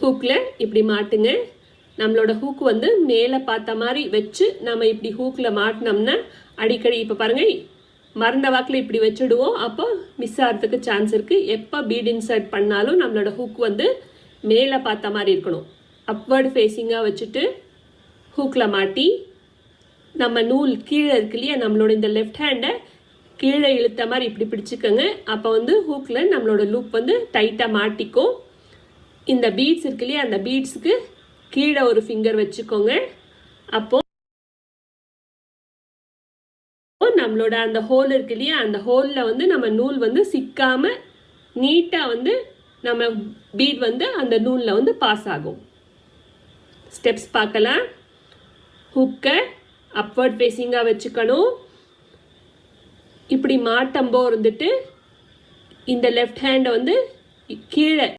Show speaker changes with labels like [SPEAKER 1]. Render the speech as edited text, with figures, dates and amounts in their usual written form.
[SPEAKER 1] ஹூக்கில் இப்படி மாட்டுங்க. நம்மளோட ஹூக் வந்து மேலே பார்த்த மாதிரி வச்சு நம்ம இப்படி ஹூக்கில் மாட்டினோம்னா அடிக்கடி இப்போ பாருங்கள் மறந்த வாக்கில் இப்படி வச்சுடுவோம். அப்போ மிஸ் ஆகிறதுக்கு சான்ஸ் இருக்குது. எப்போ பீட் இன்சர்ட் பண்ணாலும் நம்மளோட ஹூக் வந்து மேலே பார்த்த மாதிரி இருக்கணும். அப்வர்டு ஃபேஸிங்காக வச்சுட்டு ஹூக்கில் மாட்டி நம்ம நூல் கீழே இருக்கு இல்லையா, நம்மளோட இந்த லெஃப்ட் ஹேண்டை கீழே இழுத்த மாதிரி இப்படி பிடிச்சிக்கோங்க. அப்போ வந்து ஹூக்கில் நம்மளோட லூப் வந்து டைட்டாக மாட்டிக்கும். இந்த பீட்ஸ் இருக்கு இல்லையா, அந்த பீட்ஸுக்கு கீழே ஒரு ஃபிங்கர் வச்சுக்கோங்க. அப்போ நம்மளோட அந்த ஹோல் இருக்கு இல்லையா, அந்த ஹோலில் வந்து நம்ம நூல் வந்து சிக்காமல் நீட்டாக வந்து நம்ம பீட் வந்து அந்த நூலில் வந்து பாஸ் ஆகும். ஸ்டெப்ஸ் பார்க்கலாம். ஹூக்கை அப்வர்ட் ஃபேஸிங்காக வச்சுக்கணும். இப்படி மாட்டம்போ இருந்துட்டு இந்த லெஃப்ட் ஹேண்டை வந்து கீழே